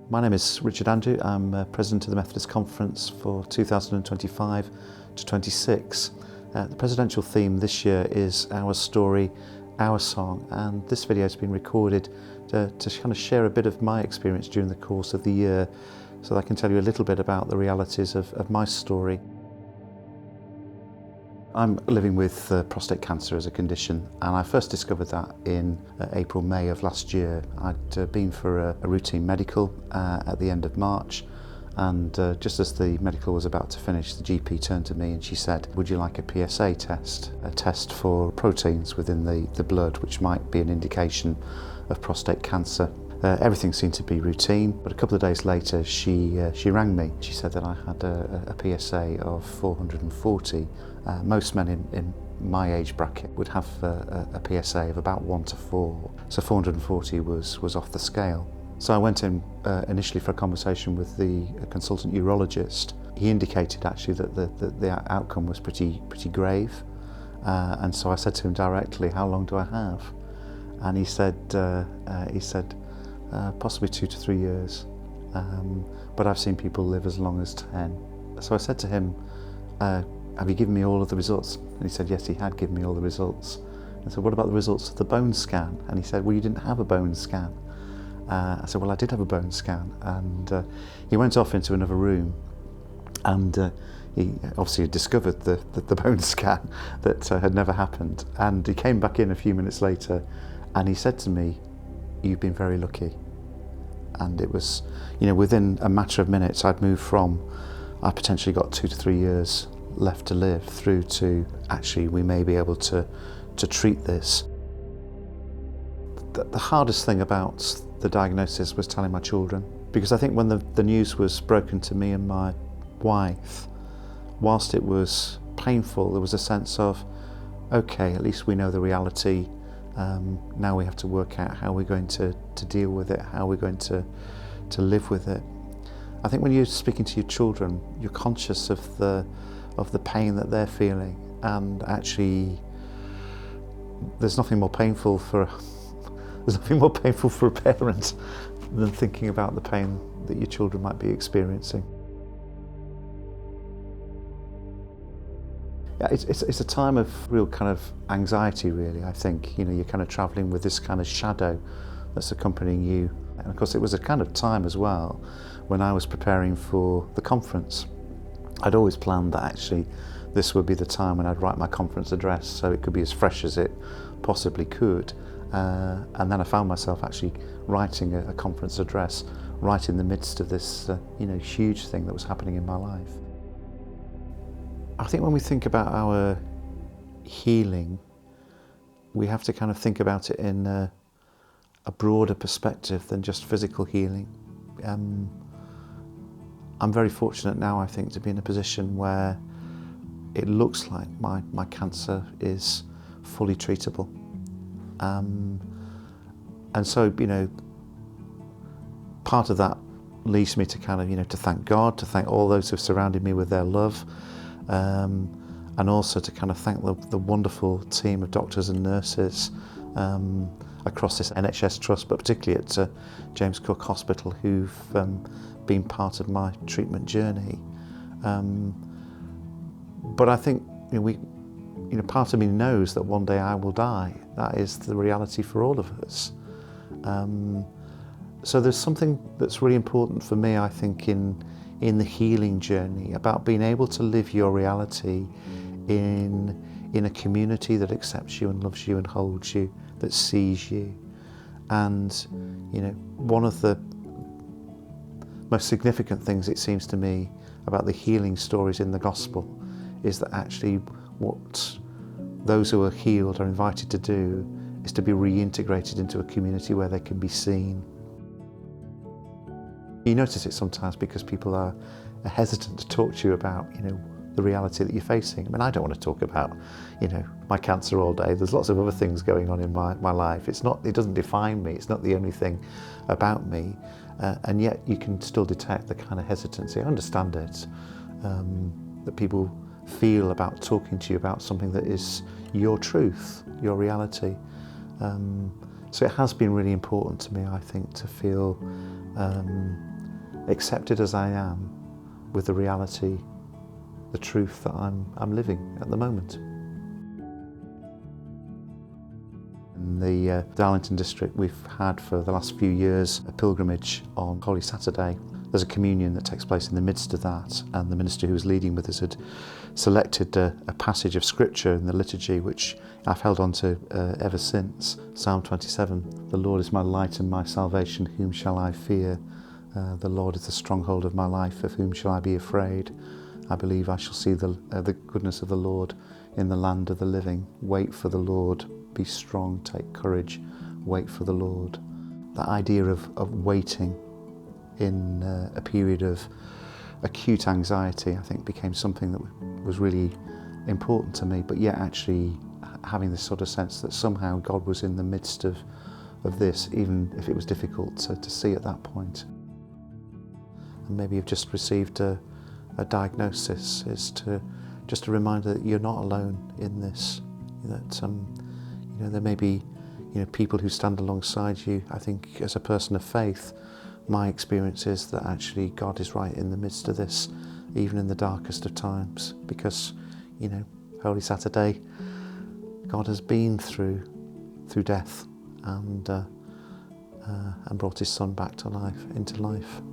My name is Richard Andrew. I'm President of the Methodist Conference for 2025 to 26. The presidential theme this year is Our Story, Our Song, and this video has been recorded to kind of share a bit of my experience during the course of the year so that I can tell you a little bit about the realities of my story. I'm living with prostate cancer as a condition, and I first discovered that in April, May of last year. I'd been for a routine medical at the end of March, and just as the medical was about to finish, the GP turned to me and she said, "Would you like a PSA test? A test for proteins within the blood, which might be an indication of prostate cancer." Everything seemed to be routine, but a couple of days later she rang me. She said that I had a PSA of 440. Most men in my age bracket would have a PSA of about 1 to 4, so 440 was off the scale. So I went in initially for a conversation with the consultant urologist. He indicated actually that the outcome was pretty grave, and so I said to him directly, "How long do I have?" And he said possibly 2 to 3 years, but I've seen people live as long as 10. So I said to him, "Have you given me all of the results?" And he said yes, he had given me all the results. I said, "What about the results of the bone scan?" And he said, "Well, you didn't have a bone scan." I said, "Well, I did have a bone scan." And he went off into another room, and he obviously had discovered the bone scan that had never happened. And he came back in a few minutes later and he said to me, "You've been very lucky." And it was, within a matter of minutes, I'd moved from, I potentially got 2 to 3 years left to live, through to actually we may be able to treat this. The hardest thing about the diagnosis was telling my children, because I think when the news was broken to me and my wife, whilst it was painful, there was a sense of, okay, at least we know the reality. Now we have to work out how we're going to deal with it, how we're going to live with it. I think when you're speaking to your children, you're conscious of the pain that they're feeling, and actually there's nothing more painful for a parent than thinking about the pain that your children might be experiencing. Yeah, it's a time of real kind of anxiety, really. I think you're kind of travelling with this kind of shadow that's accompanying you, and of course it was a kind of time as well when I was preparing for the conference. I'd always planned that actually this would be the time when I'd write my conference address, so it could be as fresh as it possibly could. And then I found myself actually writing a conference address right in the midst of this huge thing that was happening in my life. I think when we think about our healing, we have to kind of think about it in a broader perspective than just physical healing. I'm very fortunate now, I think, to be in a position where it looks like my cancer is fully treatable. And so, part of that leads me to kind of, to thank God, to thank all those who've surrounded me with their love, and also to kind of thank the wonderful team of doctors and nurses across this NHS trust, but particularly at James Cook Hospital, who've been part of my treatment journey. But I think part of me knows that one day I will die. That is the reality for all of us. So there's something that's really important for me, I think, in the healing journey, about being able to live your reality in a community that accepts you and loves you and holds you, that sees you. And one of the most significant things, it seems to me, about the healing stories in the gospel is that actually what those who are healed are invited to do is to be reintegrated into a community where they can be seen. You notice it sometimes because people are hesitant to talk to you about, the reality that you're facing. I mean, I don't want to talk about, my cancer all day. There's lots of other things going on in my life. It doesn't define me. It's not the only thing about me. And yet you can still detect the kind of hesitancy. I understand it, that people feel about talking to you about something that is your truth, your reality. So it has been really important to me, I think, to feel accepted as I am with the reality, the truth that I'm living at the moment. In the Darlington district, we've had for the last few years a pilgrimage on Holy Saturday. There's a communion that takes place in the midst of that, and the minister who was leading with us had selected a passage of scripture in the liturgy which I've held on to ever since. Psalm 27, "The Lord is my light and my salvation, whom shall I fear? The Lord is the stronghold of my life, of whom shall I be afraid? I believe I shall see the goodness of the Lord in the land of the living. Wait for the Lord, be strong, take courage, wait for the Lord." That idea of waiting in a period of acute anxiety, I think, became something that was really important to me, but yet actually having this sort of sense that somehow God was in the midst of this, even if it was difficult to see at that point. And maybe you've just received a diagnosis, is just a reminder that you're not alone in this, that there may be people who stand alongside you. I think as a person of faith, my experience is that actually God is right in the midst of this, even in the darkest of times, because Holy Saturday, God has been through death and brought his son back to life, into life.